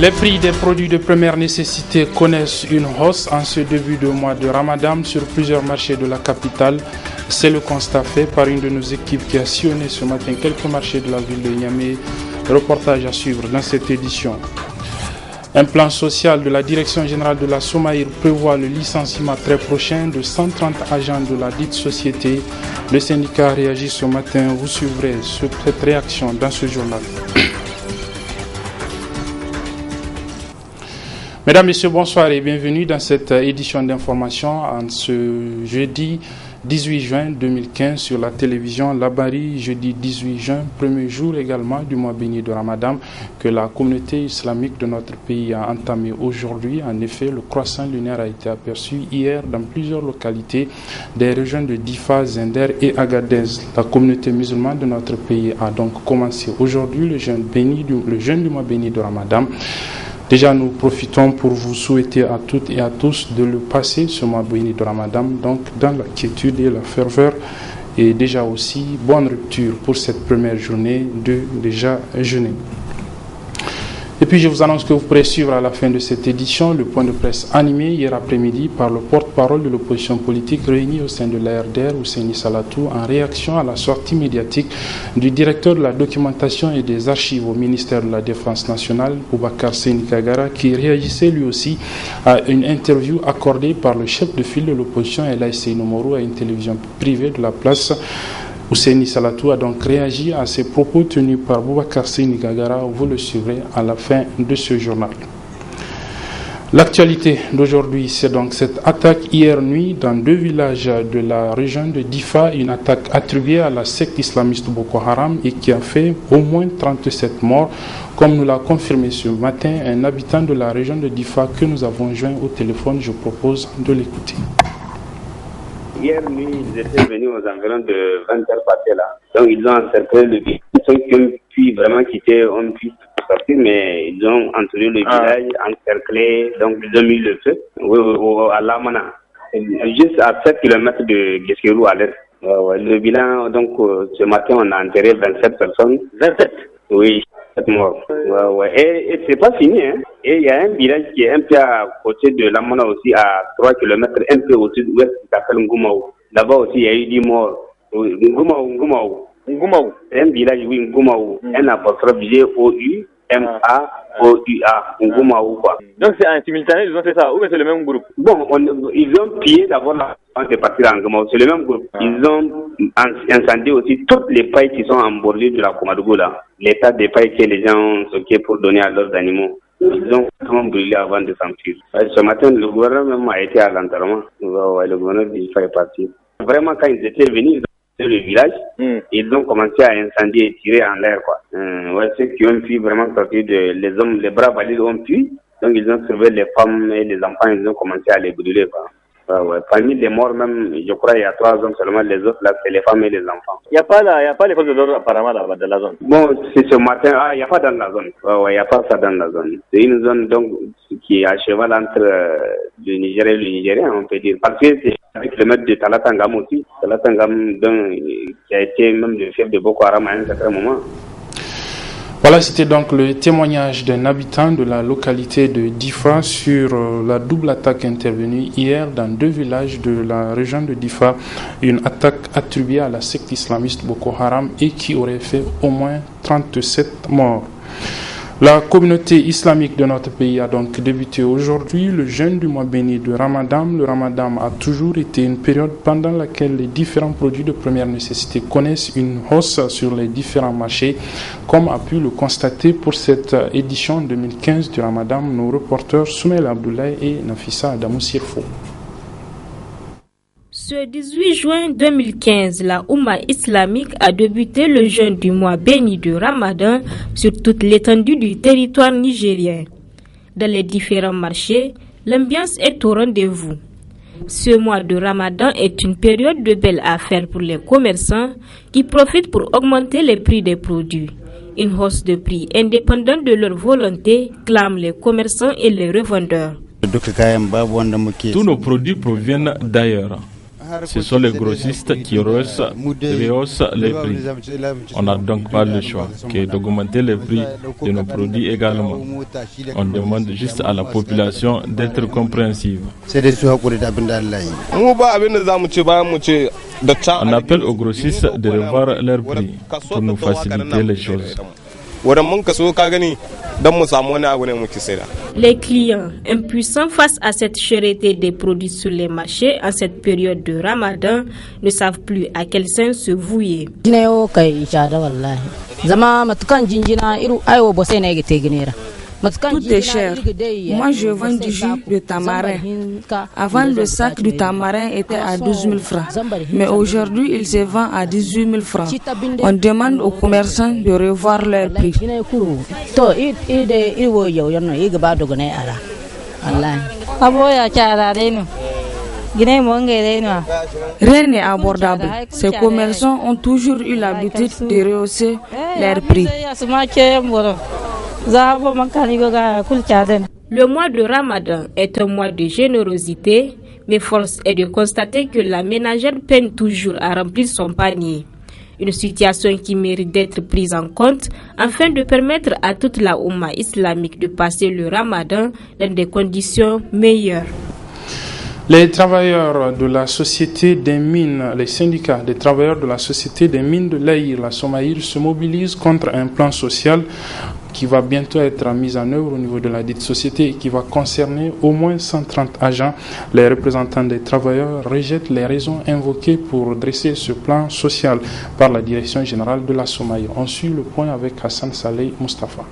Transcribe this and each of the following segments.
Les prix des produits de première nécessité connaissent une hausse en ce début de mois de Ramadan sur plusieurs marchés de la capitale. C'est le constat fait par une de nos équipes qui a sillonné ce matin quelques marchés de la ville de Niamey. Reportage à suivre dans cette édition. Un plan social de la Direction générale de la Somaïr prévoit le licenciement très prochain de 130 agents de la dite société. Le syndicat réagit ce matin. Vous suivrez cette réaction dans ce journal. Mesdames, Messieurs, bonsoir et bienvenue dans cette édition d'information en ce jeudi 18 juin 2015 sur la télévision Labari, jeudi 18 juin, premier jour également du mois béni de Ramadan que la communauté islamique de notre pays a entamé aujourd'hui. En effet, le croissant lunaire a été aperçu hier dans plusieurs localités des régions de Difa, Zender et Agadez. La communauté musulmane de notre pays a donc commencé aujourd'hui le jeûne du mois béni de Ramadan. Déjà, nous profitons pour vous souhaiter à toutes et à tous de le passer ce mois béni de Ramadan, donc dans la quiétude et la ferveur, et déjà aussi bonne rupture pour cette première journée de déjà jeûner. Et puis je vous annonce que vous pourrez suivre à la fin de cette édition le point de presse animé hier après-midi par le porte-parole de l'opposition politique réunie au sein de l'ARDR, Ousseini Salatou, en réaction à la sortie médiatique du directeur de la documentation et des archives au ministère de la Défense nationale, Boubacar Seyni Kagara, qui réagissait lui aussi à une interview accordée par le chef de file de l'opposition, Elaï Seynou Morou, à une télévision privée de la place. Ousseini Salatou a donc réagi à ces propos tenus par Boubacar Seyni Kagara. Vous le suivrez à la fin de ce journal. L'actualité d'aujourd'hui, c'est donc cette attaque hier nuit dans deux villages de la région de Difa, une attaque attribuée à la secte islamiste Boko Haram et qui a fait au moins 37 morts, comme nous l'a confirmé ce matin un habitant de la région de Difa que nous avons joint au téléphone. Je propose de l'écouter. Hier nuit, ils étaient venus aux environs de 20h passé là. Donc ils ont encerclé le village. Ceux qui ont pu vraiment quitter ont pu sortir, mais ils ont entouré le village, encerclé, donc ils ont mis le feu à Lamana. Juste à 7 km de Guesquerou à l'est. Le bilan, donc ce matin, on a enterré 27 personnes. 27? Oui. Morts. Et c'est pas fini, hein. Et il y a un village qui est un peu à côté de Lamana aussi, à 3 km, un peu au sud-ouest, qui s'appelle Ngoumaou. Là-bas aussi, il y a eu 10 morts. Ngoumaou. C'est un village, oui, Ngoumaou. Un apostrophe G-O-U-M-A-O-U-A. Ngoumaou, quoi. Donc c'est en simultané, ils ont fait ça, ou c'est le même groupe? Bon, ils ont pillé d'abord avant de partir en Ngoumaou. C'est le même groupe. Ils ont incendié aussi toutes les pailles qui sont en bordure de la Komadougou, là. L'état des pailles que les gens s'occupent pour donner à leurs animaux. Ils ont vraiment brûlé avant de s'enfuir. Ce matin, le gouvernement a été à l'enterrement. Le gouverneur dit qu'il fallait partir. Vraiment, quand ils étaient venus, ils ont le village, ils ont commencé à incendier et tirer en l'air, quoi. Ceux qui ont pu vraiment sortir les hommes, les bras valides ont pu. Donc, ils ont sauvé les femmes et les enfants, ils ont commencé à les brûler, quoi. Parmi les morts même, je crois il y a 3 hommes seulement, les autres là c'est les femmes et les enfants. Il n'y a pas les forces de l'ordre apparemment là dans la zone. Bon, c'est ce matin, il n'y a pas dans la zone. Il n'y a pas ça dans la zone. C'est une zone donc qui est à cheval entre le Nigeria et le Nigérien, on peut dire. Parce que c'est avec le maître de Talatangam aussi. Talatangam qui a été même le chef de Boko Haram à un certain moment. Voilà, c'était donc le témoignage d'un habitant de la localité de Difa sur la double attaque intervenue hier dans deux villages de la région de Difa. Une attaque attribuée à la secte islamiste Boko Haram et qui aurait fait au moins 37 morts. La communauté islamique de notre pays a donc débuté aujourd'hui le jeûne du mois béni de Ramadan. Le Ramadan a toujours été une période pendant laquelle les différents produits de première nécessité connaissent une hausse sur les différents marchés, comme a pu le constater pour cette édition 2015 du Ramadan nos reporters Soumaïl Abdoulaye et Nafissa Adamou Sirfo. Ce 18 juin 2015, la Oumma islamique a débuté le jeûne du mois béni de Ramadan sur toute l'étendue du territoire nigérien. Dans les différents marchés, l'ambiance est au rendez-vous. Ce mois de Ramadan est une période de belle affaire pour les commerçants qui profitent pour augmenter les prix des produits. Une hausse de prix indépendante de leur volonté clament les commerçants et les revendeurs. Tous nos produits proviennent d'ailleurs. ce sont les grossistes qui rehaussent les prix. On n'a donc pas le choix que d'augmenter les prix de nos produits également. On demande juste à la population d'être compréhensive. On appelle aux grossistes de revoir leurs prix pour nous faciliter les choses. Les clients, impuissants face à cette cherté des produits sur les marchés en cette période de Ramadan, ne savent plus à quel sein se vouer. Tout est cher. Moi, je vends du jus de tamarin. Avant, le sac de tamarin était à 12 000 francs. Mais aujourd'hui, il se vend à 18 000 francs. On demande aux commerçants de revoir leur prix. Rien n'est abordable. Ces commerçants ont toujours eu l'habitude de rehausser leurs prix. Le mois de Ramadan est un mois de générosité, mais force est de constater que la ménagère peine toujours à remplir son panier. Une situation qui mérite d'être prise en compte afin de permettre à toute la Oumma islamique de passer le Ramadan dans des conditions meilleures. Les travailleurs de la société des mines, les syndicats des travailleurs de la société des mines de l'Aïr, la Somaïr, se mobilisent contre un plan social qui va bientôt être mis en œuvre au niveau de la dite société et qui va concerner au moins 130 agents. Les représentants des travailleurs rejettent les raisons invoquées pour dresser ce plan social par la direction générale de la Somaïr. On suit le point avec Hassan Saleh Mustafa.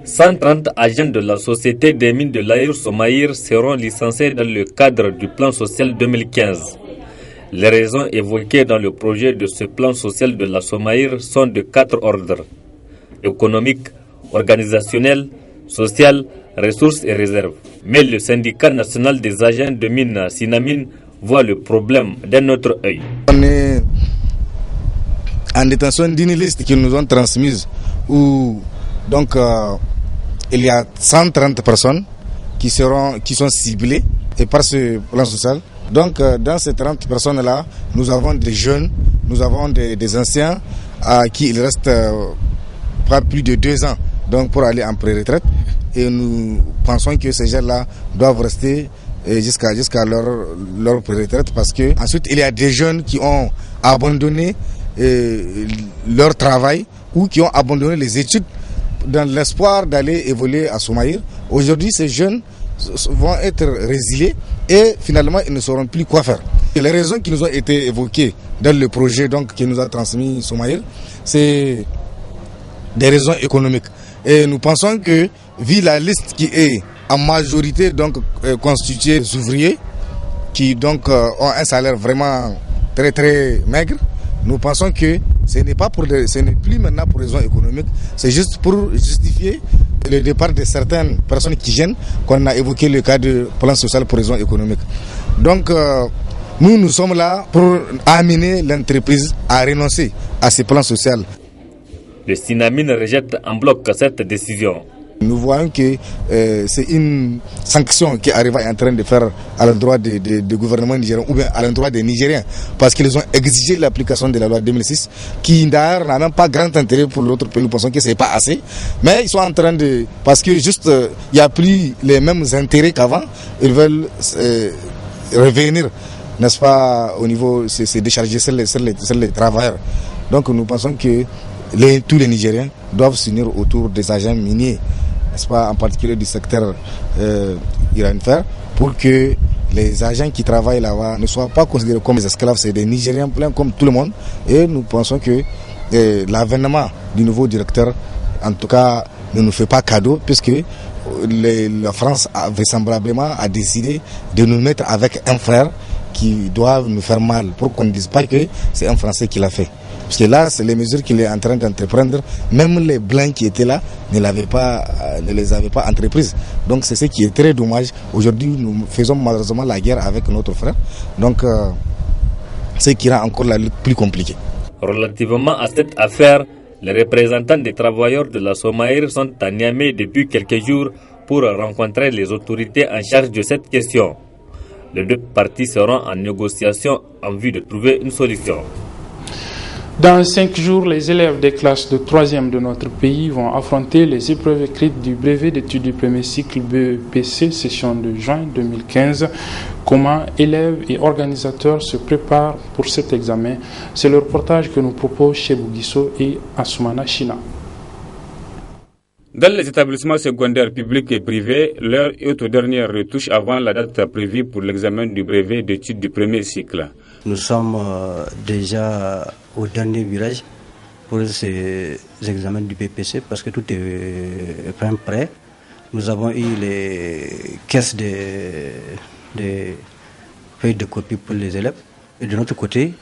130 agents de la Société des mines de l'Aïr Somaïr seront licenciés dans le cadre du plan social 2015. Les raisons évoquées dans le projet de ce plan social de la Somaïr sont de 4 ordres: économique, organisationnel, social, ressources et réserves. Mais le syndicat national des agents de mines, Sinamine, voit le problème d'un autre œil. On est en détention d'une liste qu'ils nous ont transmise où donc il y a 130 personnes qui sont ciblées et par ce plan social. Donc dans ces 30 personnes-là, nous avons des jeunes, nous avons des anciens à qui il reste pas plus de 2 ans donc pour aller en pré-retraite, et nous pensons que ces gens-là doivent rester jusqu'à leur pré-retraite, parce que ensuite il y a des jeunes qui ont abandonné leur travail ou qui ont abandonné les études dans l'espoir d'aller évoluer à Somaïr. Aujourd'hui, ces jeunes vont être résiliés et finalement ils ne sauront plus quoi faire. Et les raisons qui nous ont été évoquées dans le projet donc qui nous a transmis Somaïr, c'est des raisons économiques. Et nous pensons que vu la liste qui est en majorité donc constituée d'ouvriers qui donc ont un salaire vraiment très très maigre, nous pensons que ce n'est plus maintenant pour raisons économiques, c'est juste pour justifier le départ de certaines personnes qui gênent, qu'on a évoqué le cas de plan social pour raisons économiques. Donc nous sommes là pour amener l'entreprise à renoncer à ce plan social. Le Sinamine rejette en bloc cette décision. Nous voyons que c'est une sanction qui arrive en train de faire à l'endroit du gouvernement nigérien ou bien à l'endroit des Nigériens, parce qu'ils ont exigé l'application de la loi 2006 qui d'ailleurs n'a même pas grand intérêt pour l'autre pays. Nous pensons que ce n'est pas assez, mais ils sont en train de... parce que juste il n'y a plus les mêmes intérêts qu'avant, ils veulent revenir, n'est-ce pas, au niveau, c'est décharger sur les travailleurs. Donc nous pensons que tous les Nigériens doivent s'unir autour des agents miniers, n'est-ce pas, en particulier du secteur iranien, pour que les agents qui travaillent là-bas ne soient pas considérés comme des esclaves, c'est des Nigériens pleins comme tout le monde. Et nous pensons que l'avènement du nouveau directeur, en tout cas, ne nous fait pas cadeau, puisque la France vraisemblablement a décidé de nous mettre avec un frère qui doit nous faire mal, pour qu'on ne dise pas que c'est un Français qui l'a fait. Parce que là, c'est les mesures qu'il est en train d'entreprendre. Même les Blancs qui étaient là ne les avaient pas entreprises. Donc c'est ce qui est très dommage. Aujourd'hui, nous faisons malheureusement la guerre avec notre frère. Donc ce qui rend encore la lutte plus compliquée. Relativement à cette affaire, les représentants des travailleurs de la Somaïr sont à Niamey depuis quelques jours pour rencontrer les autorités en charge de cette question. Les deux parties seront en négociation en vue de trouver une solution. Dans 5 jours, les élèves des classes de 3e de notre pays vont affronter les épreuves écrites du brevet d'études du premier cycle BEPC, session de juin 2015. Comment élèves et organisateurs se préparent pour cet examen? C'est le reportage que nous proposent Chebou Guisso et Assoumana China. Dans les établissements secondaires publics et privés, l'heure est aux dernières retouches avant la date prévue pour l'examen du brevet d'études du premier cycle. Nous sommes déjà au dernier virage pour ces examens du BPC parce que tout est prêt. Nous avons eu les caisses des feuilles de copie pour les élèves. Et de notre côté,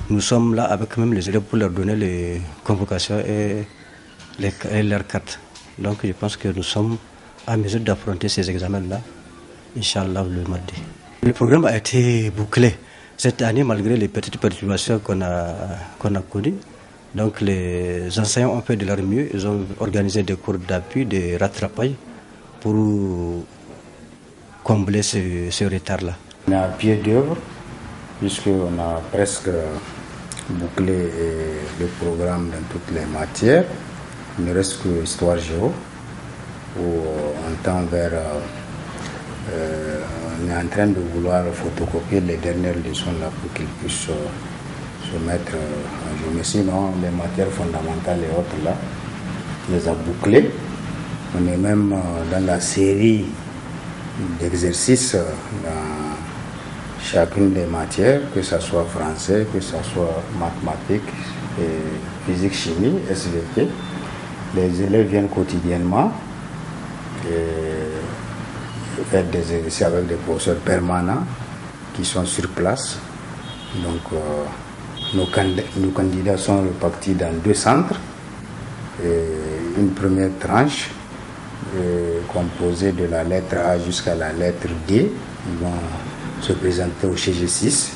nous sommes là avec même les élèves pour leur donner les convocations et leurs cartes. Donc je pense que nous sommes à mesure d'affronter ces examens-là, Inch'Allah, le mardi. Le programme a été bouclé cette année malgré les petites perturbations qu'on a connues. Donc les enseignants ont fait de leur mieux, ils ont organisé des cours d'appui, des rattrapages pour combler ce retard-là. On est à pied d'œuvre puisqu'on a presque bouclé le programme dans toutes les matières. Il ne reste que histoire géo où on tend vers on est en train de vouloir photocopier les dernières leçons là pour qu'ils puissent se mettre en jeu. Mais sinon, les matières fondamentales et autres là, on les a bouclées. On est même dans la série d'exercices dans chacune des matières, que ce soit français, que ce soit mathématiques, et physique, chimie, SVT. Les élèves viennent quotidiennement et faire des exercices avec des professeurs permanents qui sont sur place. Donc nos candidats sont répartis dans 2 centres. Et une première tranche composée de la lettre A jusqu'à la lettre D. Ils vont se présenter au CG6.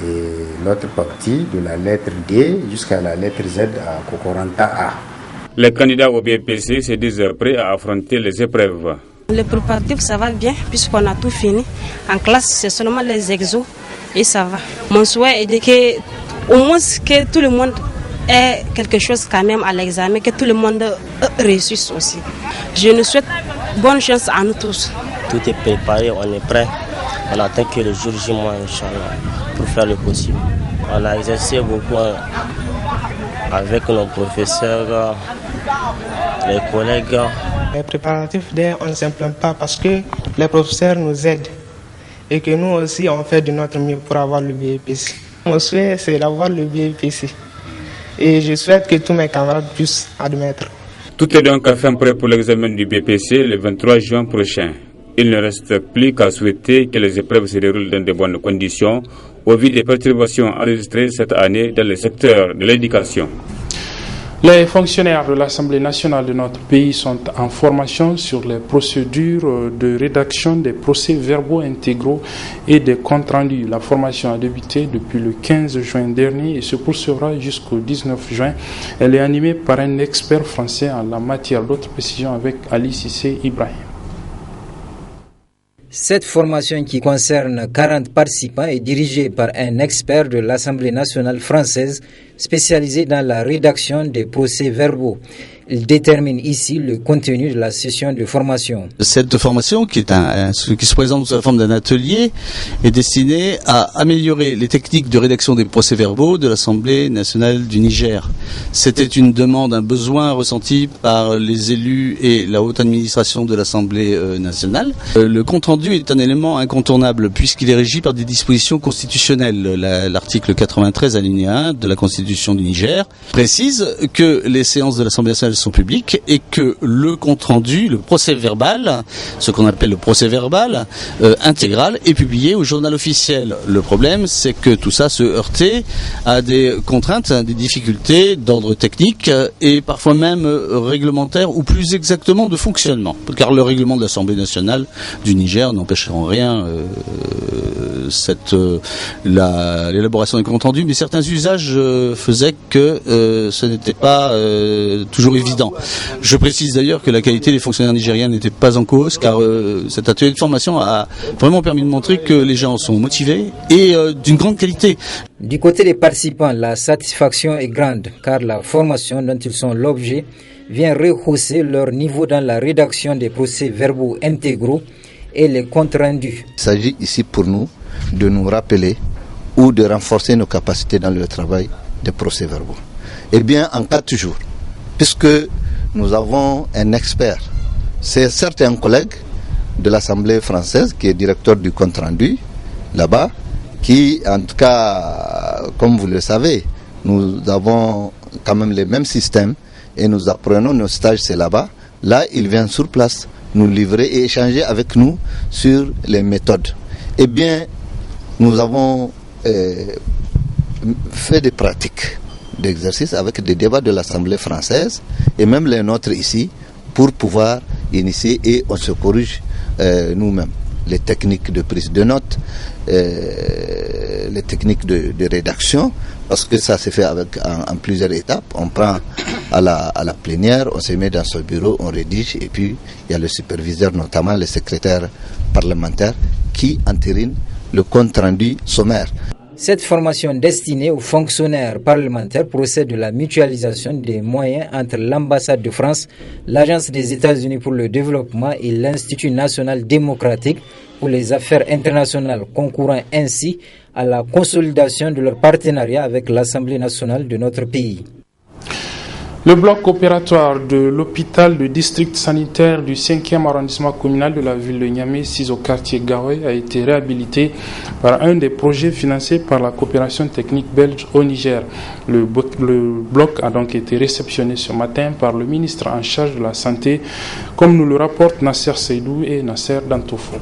Et l'autre partie de la lettre D jusqu'à la lettre Z à Kokoranta A. Les candidats au BPC se disent prêts à affronter les épreuves. Les préparatifs, ça va bien puisqu'on a tout fini. En classe, c'est seulement les exos et ça va. Mon souhait est que, au moins que tout le monde ait quelque chose quand même à l'examen, que tout le monde réussisse aussi. Je nous souhaite bonne chance à nous tous. Tout est préparé, on est prêt. On attend que le jour J, Inch'Allah, pour faire le possible. On a exercé beaucoup avec nos professeurs, les collègues. Les préparatifs, on ne s'implante pas parce que les professeurs nous aident et que nous aussi on fait de notre mieux pour avoir le BEPC. Mon souhait c'est d'avoir le BEPC et je souhaite que tous mes camarades puissent admettre. Tout est donc enfin prêt pour l'examen du BPC le 23 juin prochain. Il ne reste plus qu'à souhaiter que les épreuves se déroulent dans de bonnes conditions au vu des perturbations enregistrées cette année dans le secteur de l'éducation. Les fonctionnaires de l'Assemblée nationale de notre pays sont en formation sur les procédures de rédaction des procès-verbaux intégraux et des comptes rendus. La formation a débuté depuis le 15 juin dernier et se poursuivra jusqu'au 19 juin. Elle est animée par un expert français en la matière. D'autres précisions avec Ali Cissé Ibrahim. Cette formation qui concerne 40 participants est dirigée par un expert de l'Assemblée nationale française spécialisé dans la rédaction des procès-verbaux. Il détermine ici le contenu de la session de formation. Cette formation, qui se présente sous la forme d'un atelier, est destinée à améliorer les techniques de rédaction des procès-verbaux de l'Assemblée nationale du Niger. C'était une demande, un besoin ressenti par les élus et la haute administration de l'Assemblée nationale. Le compte-rendu est un élément incontournable puisqu'il est régi par des dispositions constitutionnelles. L'article 93 alinéa 1 de la Constitution du Niger précise que les séances de l'Assemblée nationale sont publiques et que le compte-rendu, le procès-verbal, ce qu'on appelle le procès-verbal intégral, est publié au journal officiel. Le problème, c'est que tout ça se heurtait à des contraintes, à des difficultés d'ordre technique et parfois même réglementaire ou plus exactement de fonctionnement. Car le règlement de l'Assemblée nationale du Niger n'empêchera en rien l'élaboration des comptes rendus, mais certains usages faisaient que ce n'était pas toujours évident évident. Je précise d'ailleurs que la qualité des fonctionnaires nigériens n'était pas en cause, car cet atelier de formation a vraiment permis de montrer que les gens sont motivés et d'une grande qualité. Du côté des participants, la satisfaction est grande, car la formation dont ils sont l'objet vient rehausser leur niveau dans la rédaction des procès-verbaux intégraux et les comptes rendus. Il s'agit ici pour nous de nous rappeler ou de renforcer nos capacités dans le travail des procès-verbaux. Eh bien, en 4 jours, puisque nous avons un expert, c'est certes un collègue de l'Assemblée française qui est directeur du compte rendu, là-bas, qui, en tout cas, comme vous le savez, nous avons quand même les mêmes systèmes et nous apprenons nos stages, c'est là-bas. Là, il vient sur place nous livrer et échanger avec nous sur les méthodes. Eh bien, nous avons fait des pratiques d'exercice avec des débats de l'Assemblée française et même les nôtres ici pour pouvoir initier et on se corrige nous-mêmes. Les techniques de prise de notes, les techniques de rédaction, parce que ça s'est fait en plusieurs étapes. On prend à la plénière, on se met dans son bureau, on rédige et puis il y a le superviseur, notamment le secrétaire parlementaire qui entérine le compte rendu sommaire. Cette formation destinée aux fonctionnaires parlementaires procède de la mutualisation des moyens entre l'ambassade de France, l'Agence des États-Unis pour le développement et l'Institut national démocratique pour les affaires internationales, concourant ainsi à la consolidation de leur partenariat avec l'Assemblée nationale de notre pays. Le bloc opératoire de l'hôpital de district sanitaire du 5e arrondissement communal de la ville de Niamey, 6 au quartier Gawai, a été réhabilité par un des projets financés par la coopération technique belge au Niger. Le bloc a donc été réceptionné ce matin par le ministre en charge de la Santé, comme nous le rapportent Nasser Seydou et Nasser Dantofo.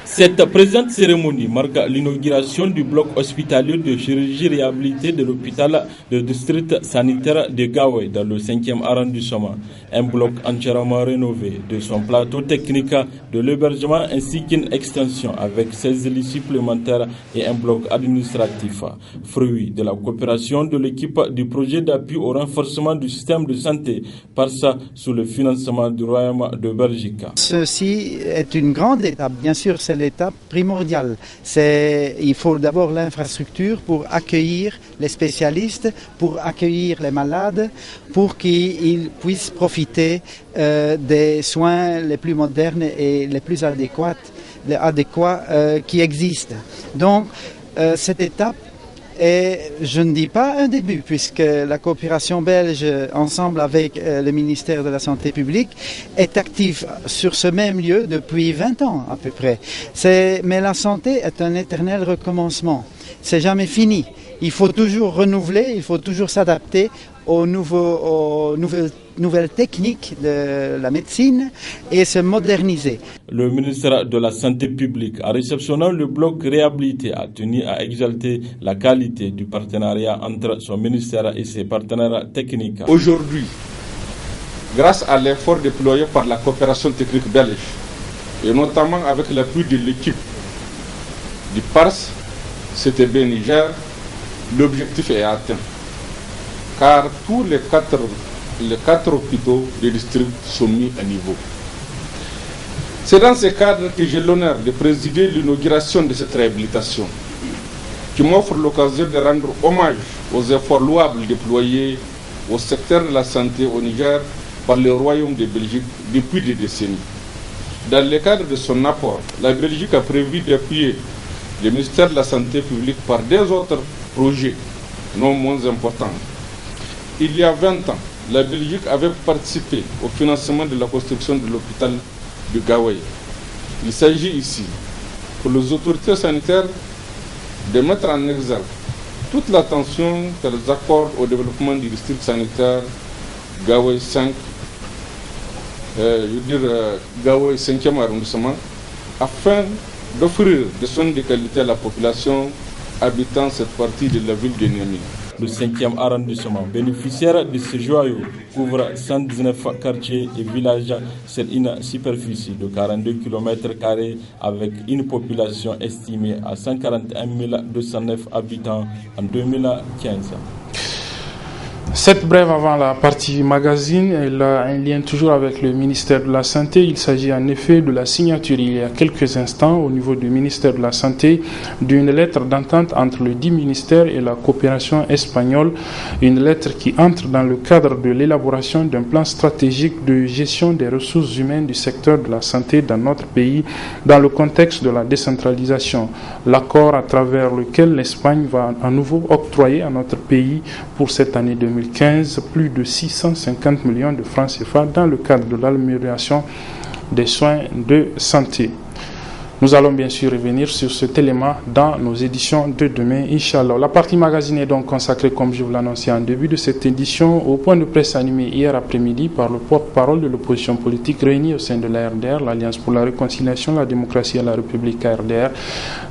Cette présente cérémonie marque l'inauguration du bloc hospitalier de chirurgie réhabilité de l'hôpital de district sanitaire de Gawai dans le 5e arrondissement. Un bloc entièrement rénové de son plateau technique, de l'hébergement ainsi qu'une extension avec 16 lits supplémentaires et un bloc administratif. Fruit de la coopération de l'équipe du projet d'appui au renforcement du système de santé, par ça sous le financement du Royaume de Belgique. Ceci est une grande étape, bien sûr, c'est l'étape primordiale. Il faut d'abord l'infrastructure pour accueillir les spécialistes, pour accueillir les malades, pour qu'ils puissent profiter des soins les plus modernes et les plus adéquats qui existent. Donc, cette étape est, je ne dis pas un début, puisque la coopération belge, ensemble avec le ministère de la Santé publique, est active sur ce même lieu depuis 20 ans à peu près. Mais la santé est un éternel recommencement. C'est jamais fini. Il faut toujours renouveler, il faut toujours s'adapter aux nouvelles techniques de la médecine et se moderniser. Le ministère de la Santé publique, en réceptionnant le bloc réhabilité, a tenu à exalter la qualité du partenariat entre son ministère et ses partenaires techniques. Aujourd'hui, grâce à l'effort déployé par la coopération technique belge, et notamment avec l'appui de l'équipe du PARS, CTB Niger, l'objectif est atteint. Car tous les quatre hôpitaux du district sont mis à niveau. C'est dans ce cadre que j'ai l'honneur de présider l'inauguration de cette réhabilitation, qui m'offre l'occasion de rendre hommage aux efforts louables déployés au secteur de la santé au Niger par le Royaume de Belgique depuis des décennies. Dans le cadre de son apport, la Belgique a prévu d'appuyer le ministère de la Santé publique par des autres projets non moins importants. Il y a 20 ans, la Belgique avait participé au financement de la construction de l'hôpital de Gawai. Il s'agit ici, pour les autorités sanitaires, de mettre en exergue toute l'attention qu'elles accordent au développement du district sanitaire Gawai 5, Gawai 5e arrondissement, afin d'offrir des soins de qualité à la population habitant cette partie de la ville de Niamey. Le 5e arrondissement, bénéficiaire de ce joyau, couvre 119 quartiers et villages sur une superficie de 42 km² avec une population estimée à 141 209 habitants en 2015. Cette brève avant la partie magazine, elle a un lien toujours avec le ministère de la Santé. Il s'agit en effet de la signature il y a quelques instants au niveau du ministère de la Santé d'une lettre d'entente entre le dit ministère et la coopération espagnole. Une lettre qui entre dans le cadre de l'élaboration d'un plan stratégique de gestion des ressources humaines du secteur de la santé dans notre pays dans le contexte de la décentralisation. L'accord à travers lequel l'Espagne va à nouveau octroyer à notre pays pour cette année 2015 plus de 650 millions de francs CFA dans le cadre de l'amélioration des soins de santé. Nous allons bien sûr revenir sur cet élément dans nos éditions de demain, Inch'Allah. La partie magazine est donc consacrée, comme je vous l'annonçais en début de cette édition, au point de presse animé hier après-midi par le porte-parole de l'opposition politique réunie au sein de la RDR, l'Alliance pour la réconciliation, la démocratie et la République RDR.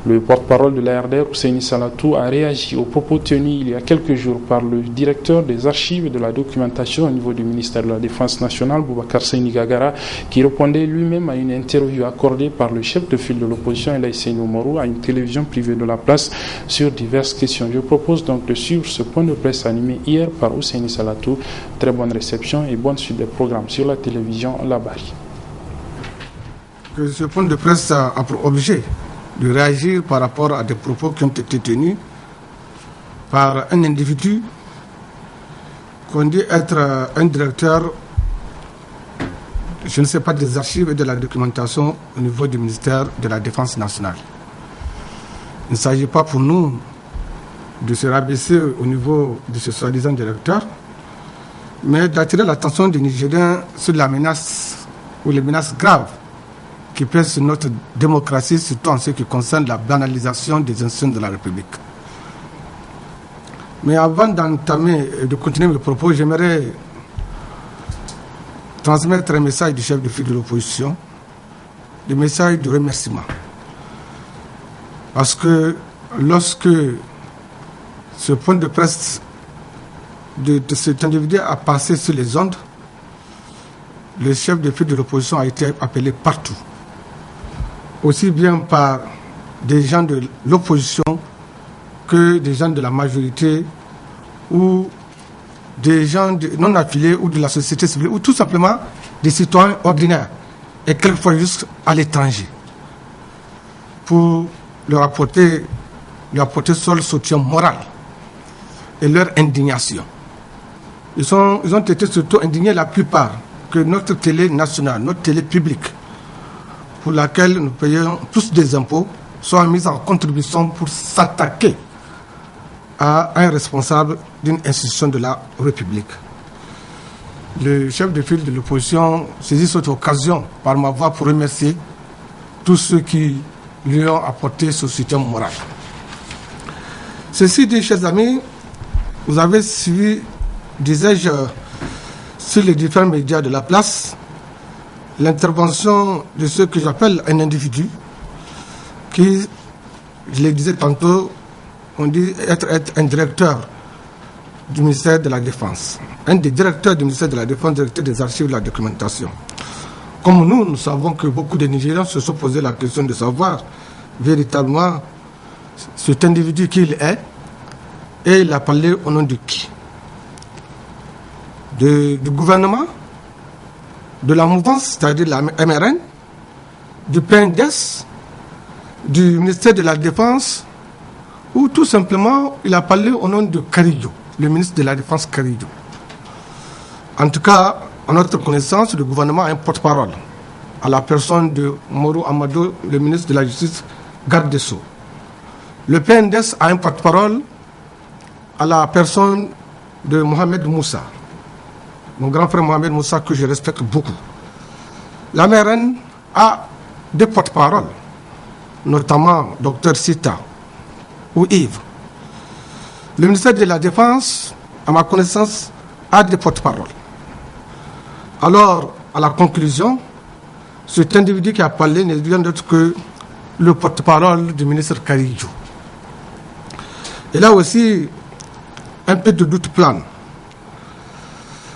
Le porte-parole de la RDR, Ousseini Salatou, a réagi aux propos tenus il y a quelques jours par le directeur des archives et de la documentation au niveau du ministère de la Défense nationale, Boubacar Seyni Gagara, qui répondait lui-même à une interview accordée par le chef de file de l'opposition, Elaï Seynou Morou, à une télévision privée de la place sur diverses questions. Je propose donc de suivre ce point de presse animé hier par Ousseini Salatou. Très bonne réception et bonne suite des programmes sur la télévision Labari. Que ce point de presse a pour objet de réagir par rapport à des propos qui ont été tenus par un individu qu'on dit être un directeur, je ne sais pas, des archives et de la documentation au niveau du ministère de la Défense nationale. Il ne s'agit pas pour nous de se rabaisser au niveau de ce soi-disant directeur, mais d'attirer l'attention des Nigériens sur la menace ou les menaces graves qui pèsent sur notre démocratie, surtout en ce qui concerne la banalisation des institutions de la République. Mais avant d'entamer et de continuer mes propos, j'aimerais transmettre un message du chef de file de l'opposition, des messages de remerciement. Parce que lorsque ce point de presse de cet individu a passé sur les ondes, le chef de file de l'opposition a été appelé partout, aussi bien par des gens de l'opposition que des gens de la majorité ou des gens non affiliés ou de la société civile ou tout simplement des citoyens ordinaires et quelquefois juste à l'étranger pour leur apporter seul soutien moral et leur indignation. Ils ont été surtout indignés la plupart que notre télé nationale, notre télé publique pour laquelle nous payons tous des impôts soit mise en contribution pour s'attaquer à un responsable d'une institution de la République. Le chef de file de l'opposition saisit cette occasion par ma voix pour remercier tous ceux qui lui ont apporté ce soutien moral. Ceci dit, chers amis, vous avez suivi, disais-je, sur les différents médias de la place, l'intervention de ce que j'appelle un individu qui, je le disais tantôt, on dit être un directeur du ministère de la Défense. Un des directeurs du ministère de la Défense, directeur des archives et de la documentation. Comme nous savons que beaucoup de Nigériens se sont posé la question de savoir véritablement cet individu qui il est, et il a parlé au nom de qui? Du gouvernement, de la mouvance, c'est-à-dire la MRN, du PNDES, du ministère de la Défense, ou tout simplement, il a parlé au nom de Carillo, le ministre de la Défense Carillo. En tout cas, à notre connaissance, le gouvernement a un porte-parole, à la personne de Moro Amadou, le ministre de la Justice, garde des Sceaux. Le PNDES a un porte-parole à la personne de Mohamed Moussa, mon grand frère Mohamed Moussa, que je respecte beaucoup. La MRN a des porte-paroles, notamment Dr Sita ou Yves. Le ministère de la Défense, à ma connaissance, a des porte-paroles. Alors, à la conclusion, cet individu qui a parlé n'est rien d'autre que le porte-parole du ministre Carillo. Et là aussi, un peu de doute plane.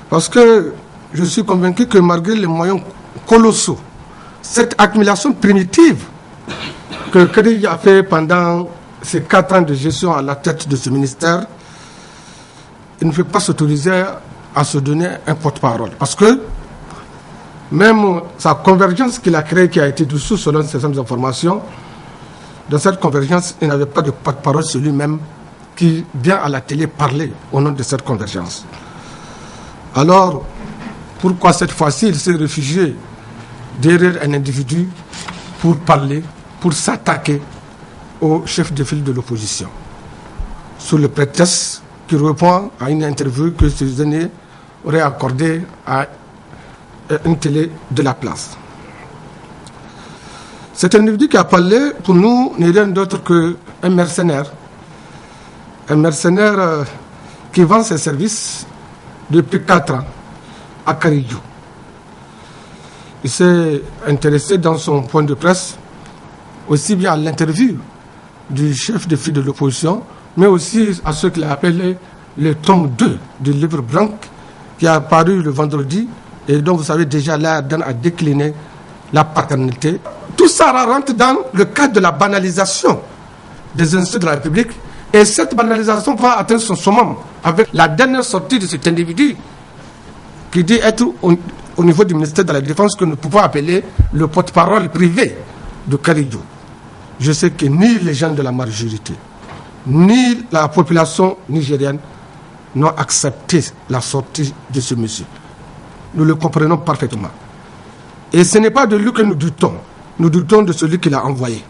Parce que je suis convaincu que malgré les moyens colossaux, cette accumulation primitive que Carillo a fait pendant ces 4 ans de gestion à la tête de ce ministère, il ne peut pas s'autoriser à se donner un porte-parole. Parce que même sa convergence qu'il a créée, qui a été dissous selon ces informations, dans cette convergence, il n'avait pas de porte-parole sur lui-même qui vient à la télé parler au nom de cette convergence. Alors, pourquoi cette fois-ci il s'est réfugié derrière un individu pour parler, pour s'attaquer au chef de file de l'opposition, sous le prétexte qu'il répond à une interview que ces années auraient accordée à une télé de la place. Cet individu qui a parlé, pour nous, n'est rien d'autre qu'un mercenaire. Un mercenaire qui vend ses services depuis 4 ans à Caridjou. Il s'est intéressé dans son point de presse aussi bien à l'interview du chef de file de l'opposition, mais aussi à ce qu'il a appelé le tome 2 du livre blanc qui a apparu le vendredi et dont vous savez déjà l'ARDN a décliné la paternité. Tout ça rentre dans le cadre de la banalisation des institutions de la République, et cette banalisation va atteindre son summum avec la dernière sortie de cet individu qui dit être au niveau du ministère de la Défense que nous pouvons appeler le porte-parole privé de Caridjou. Je sais que ni les gens de la majorité, ni la population nigérienne n'ont accepté la sortie de ce monsieur. Nous le comprenons parfaitement. Et ce n'est pas de lui que nous doutons de celui qui l'a envoyé.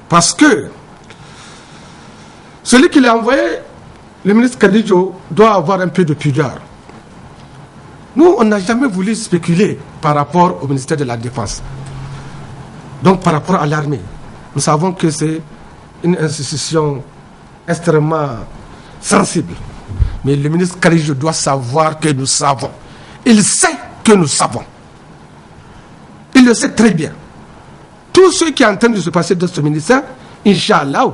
Parce que celui qui l'a envoyé, le ministre Caridjou, doit avoir un peu de pudeur. Nous, on n'a jamais voulu spéculer par rapport au ministère de la Défense. Donc par rapport à l'armée. Nous savons que c'est une institution extrêmement sensible. Mais le ministre Caridjou doit savoir que nous savons. Il sait que nous savons. Il le sait très bien. Tout ce qui est en train de se passer dans ce ministère, Inch'Allah,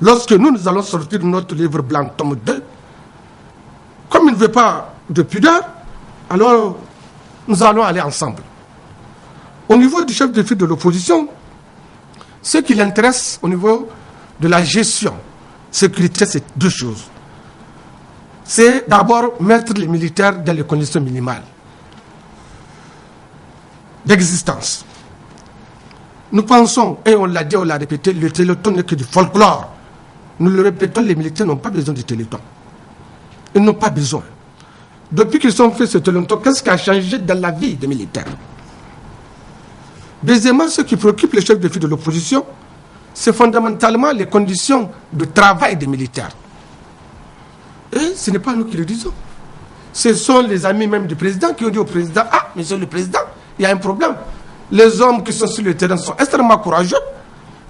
lorsque nous allons sortir notre livre blanc, tome 2, comme il ne veut pas de pudeur, alors nous allons aller ensemble. Au niveau du chef de file de l'opposition, ce qui l'intéresse au niveau de la gestion sécurité, c'est 2 choses. C'est d'abord mettre les militaires dans les conditions minimales d'existence. Nous pensons, et on l'a dit, on l'a répété, le téléthon n'est que du folklore. Nous le répétons, les militaires n'ont pas besoin du téléthon. Ils n'ont pas besoin. Depuis qu'ils ont fait ce téléthon, qu'est-ce qui a changé dans la vie des militaires? Deuxièmement, ce qui préoccupe les chefs de file de l'opposition, c'est fondamentalement les conditions de travail des militaires. Et ce n'est pas nous qui le disons. Ce sont les amis même du président qui ont dit au président: ah, monsieur le président, il y a un problème. Les hommes qui sont sur le terrain sont extrêmement courageux,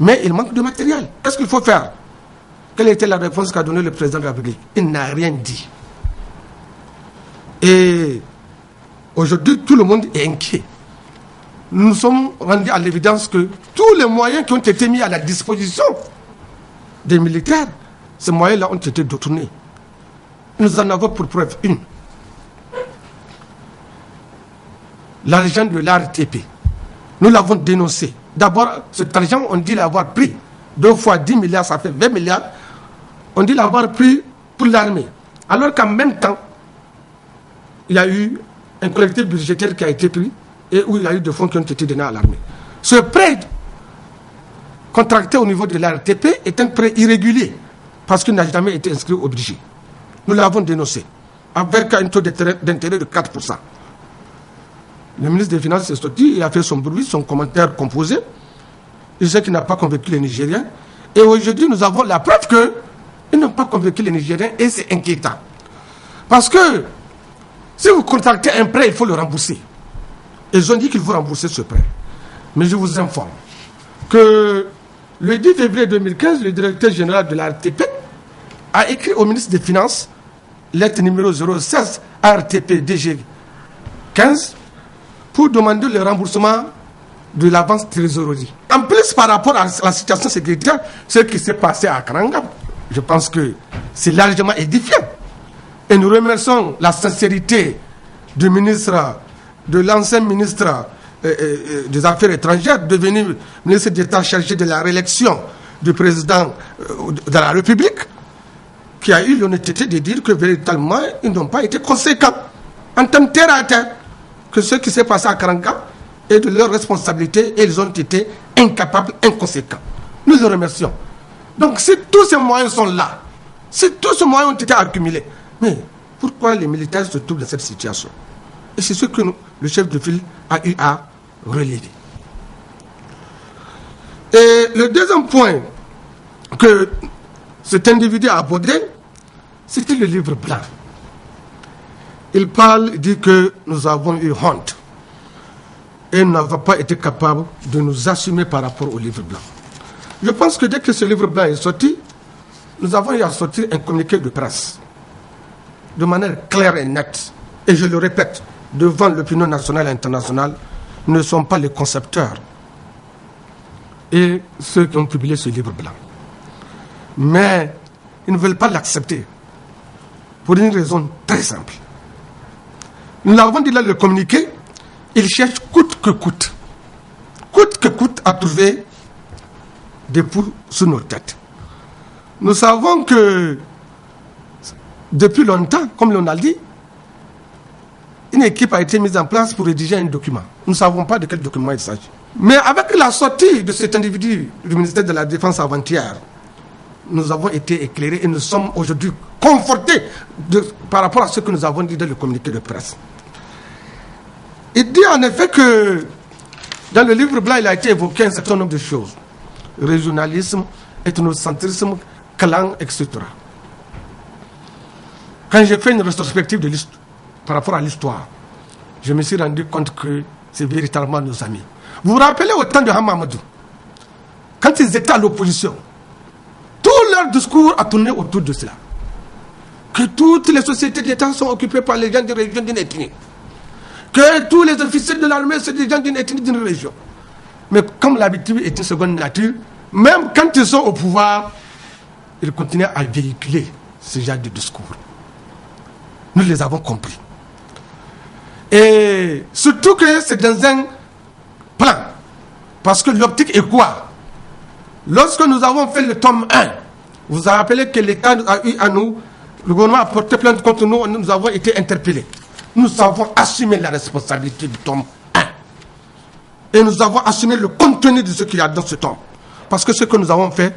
mais il manque de matériel. Qu'est-ce qu'il faut faire? Quelle était la réponse qu'a donnée le président de la République? Il n'a rien dit. Et aujourd'hui, tout le monde est inquiet. Nous nous sommes rendus à l'évidence que tous les moyens qui ont été mis à la disposition des militaires, ces moyens-là ont été détournés. Nous en avons pour preuve une. L'argent de l'ARTP. Nous l'avons dénoncé. D'abord, cet argent, on dit l'avoir pris. 2 fois 10 milliards, ça fait 20 milliards. On dit l'avoir pris pour l'armée. Alors qu'en même temps, il y a eu un collectif budgétaire qui a été pris et où il y a eu des fonds qui ont été donnés à l'armée. Ce prêt contracté au niveau de l'ARTP est un prêt irrégulier parce qu'il n'a jamais été inscrit au budget. Nous l'avons dénoncé avec un taux d'intérêt de 4%. Le ministre des Finances est sorti, il a fait son bruit, son commentaire composé. Il sait qu'il n'a pas convaincu les Nigériens. Et aujourd'hui, nous avons la preuve qu'ils n'ont pas convaincu les Nigériens et c'est inquiétant. Parce que si vous contractez un prêt, il faut le rembourser. Ils ont dit qu'il faut rembourser ce prêt. Mais je vous informe que le 10 février 2015, le directeur général de la RTP a écrit au ministre des Finances, lettre numéro 016 ARTP DG 15, pour demander le remboursement de l'avance trésorerie. En plus, par rapport à la situation sécuritaire, ce qui s'est passé à Karangam, je pense que c'est largement édifiant. Et nous remercions la sincérité du ministre, de l'ancien ministre des Affaires étrangères, devenu ministre d'État chargé de la réélection du président de la République, qui a eu l'honnêteté de dire que véritablement, ils n'ont pas été conséquents en termes terre à terre, que ce qui s'est passé à Karanga est de leur responsabilité et ils ont été incapables, inconséquents. Nous les remercions. Donc si tous ces moyens sont là, si tous ces moyens ont été accumulés, mais pourquoi les militaires se trouvent dans cette situation? Et c'est ce que le chef de file a eu à relever. Et le deuxième point que cet individu a abordé, c'était le livre blanc. Il parle, il dit que nous avons eu honte et nous n'avons pas été capables de nous assumer par rapport au livre blanc. Je pense que dès que ce livre blanc est sorti, nous avons eu à sortir un communiqué de presse de manière claire et nette. Et je le répète, devant l'opinion nationale et internationale, nous ne sommes pas les concepteurs et ceux qui ont publié ce livre blanc. Mais ils ne veulent pas l'accepter pour une raison très simple. Nous l'avons dit là, le communiqué, ils cherchent coûte que coûte à trouver des poules sous nos têtes. Nous savons que depuis longtemps, comme l'on a dit, une équipe a été mise en place pour rédiger un document. Nous ne savons pas de quel document il s'agit. Mais avec la sortie de cet individu du ministère de la Défense avant-hier, nous avons été éclairés et nous sommes aujourd'hui confortés par rapport à ce que nous avons dit dans le communiqué de presse. Il dit en effet que dans le livre blanc, il a été évoqué un certain nombre de choses. Régionalisme, ethnocentrisme, clan, etc. Quand j'ai fait une rétrospective de par rapport à l'histoire, je me suis rendu compte que c'est véritablement nos amis. Vous vous rappelez au temps de Hamamadou, quand ils étaient à l'opposition, tout leur discours a tourné autour de cela. Que toutes les sociétés d'État sont occupées par les gens de région d'une ethnie. Que tous les officiers de l'armée sont des gens d'une ethnie d'une région. Mais comme l'habitude est une seconde nature, même quand ils sont au pouvoir, ils continuent à véhiculer ce genre de discours. Nous les avons compris. Et surtout que c'est dans un plan. Parce que l'optique est quoi? Lorsque nous avons fait le tome 1, vous vous rappelez que l'État a eu à nous, le gouvernement a porté plainte contre nous, nous avons été interpellés. Nous avons assumé la responsabilité du tome 1. Et nous avons assumé le contenu de ce qu'il y a dans ce tome. Parce que ce que nous avons fait,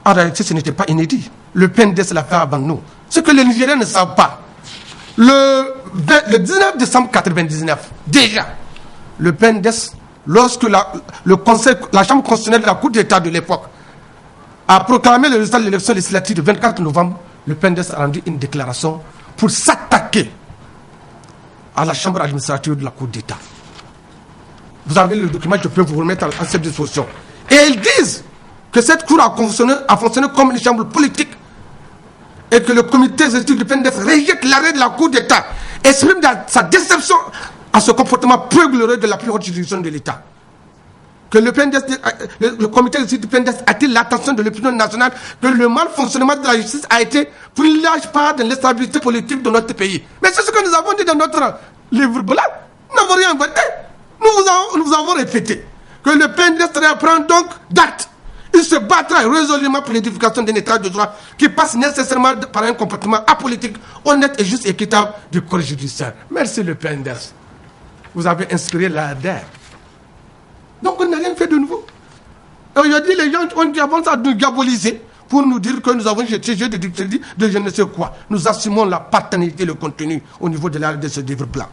en réalité, ce n'était pas inédit. Le PNDS l'a fait avant nous. Ce que les Nigériens ne savent pas. Le 19 décembre 1999, déjà, le PNDS, lorsque la Chambre constitutionnelle de la Cour d'État de l'époque a proclamé le résultat de l'élection législative du 24 novembre, le PNDS a rendu une déclaration pour s'attaquer à la Chambre administrative de la Cour d'État. Vous avez le document, je peux vous remettre à cette disposition. Et ils disent que cette Cour a fonctionné comme une chambre politique et que le comité exécutif du PNDS rejette l'arrêt de la Cour d'État, exprime sa déception à ce comportement peu glorieux de la plus haute juridiction de l'État. Que le comité exécutif du PNDS attire l'attention de l'opinion nationale que le mal fonctionnement de la justice a été pour une large part de l'instabilité politique de notre pays. Mais c'est ce que nous avons dit dans notre livre blanc. Nous n'avons rien inventé. Nous avons répété que le PNDS reprend donc date. Il se battra résolument pour l'édification d'un État de droit qui passe nécessairement par un comportement apolitique, honnête et juste équitable du corps judiciaire. Merci le PNDS. Vous avez inspiré l'ADER. Donc on n'a rien fait de nouveau. Aujourd'hui, les gens ont avancé à nous diaboliser pour nous dire que nous avons jeté de je ne sais quoi. Nous assumons la paternité, le contenu au niveau de ce livre blanc.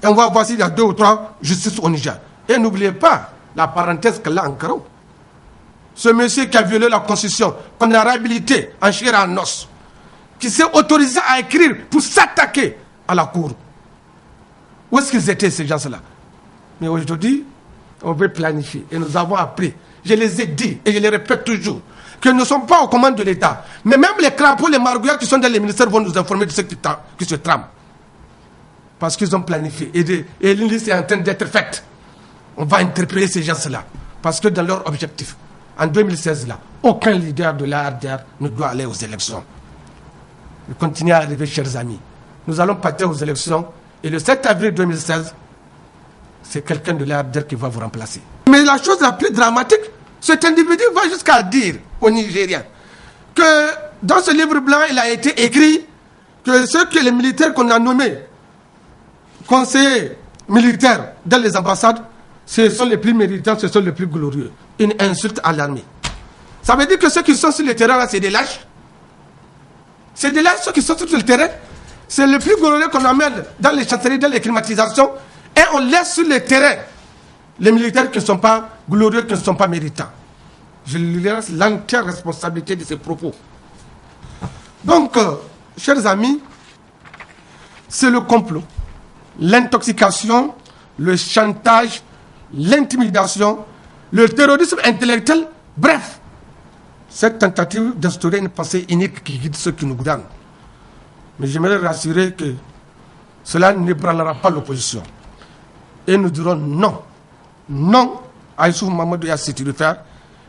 Et on va voir s'il y a 2 ou 3 justices au Niger. Et n'oubliez pas la parenthèse que là encore. Ce monsieur qui a violé la Constitution, qu'on a réhabilité en chair et en os, qui s'est autorisé à écrire pour s'attaquer à la Cour. Où est-ce qu'ils étaient ces gens-là? Mais aujourd'hui, on veut planifier. Et nous avons appris, je les ai dit, et je les répète toujours, que nous ne sommes pas aux commandes de l'État. Mais même les crapauds, les margouillards qui sont dans les ministères vont nous informer de ce qui se trame. Parce qu'ils ont planifié. Et une liste est en train d'être faite. On va interpeller ces gens-là. Parce que dans leur objectif, en 2016, là, aucun leader de l'ARDR ne doit aller aux élections. Nous continuons à arriver, chers amis. Nous allons partir aux élections. Et le 7 avril 2016, c'est quelqu'un de l'ARDR qui va vous remplacer. Mais la chose la plus dramatique, cet individu va jusqu'à dire aux Nigériens que dans ce livre blanc, il a été écrit que ceux que les militaires qu'on a nommés conseillers militaires dans les ambassades, ce sont les plus méritants, ce sont les plus glorieux. Une insulte à l'armée. Ça veut dire que ceux qui sont sur le terrain, là, c'est des lâches. C'est des lâches, ceux qui sont sur le terrain. C'est le plus glorieux qu'on amène dans les chancelleries, dans les climatisations, et on laisse sur le terrain les militaires qui ne sont pas glorieux, qui ne sont pas méritants. Je lui laisse l'entière responsabilité de ces propos. Donc, chers amis, c'est le complot, l'intoxication, le chantage, l'intimidation, le terrorisme intellectuel, bref, cette tentative d'instaurer une pensée unique qui guide ceux qui nous gouvernent. Mais j'aimerais rassurer que cela n'ébranlera pas l'opposition. Et nous dirons non. Non à Issoufou Mahamadou et à Sékou Touré.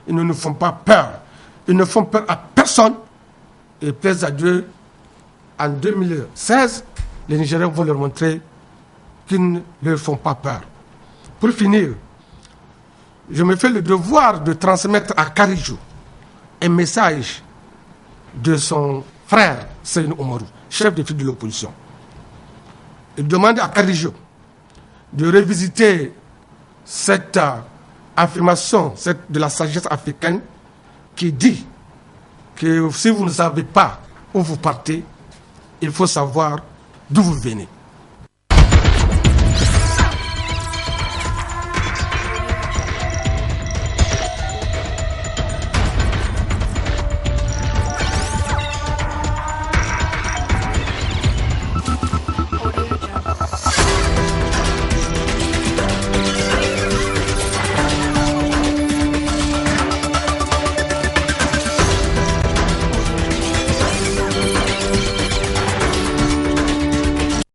Ils ne nous font pas peur. Ils ne font peur à personne. Et plaise à Dieu, en 2016, les Nigériens vont leur montrer qu'ils ne leur font pas peur. Pour finir, je me fais le devoir de transmettre à Karijou un message de son frère, Seynou Oumarou, chef de file de l'opposition. Il demande à Karijou de revisiter cette affirmation de la sagesse africaine qui dit que si vous ne savez pas où vous partez, il faut savoir d'où vous venez.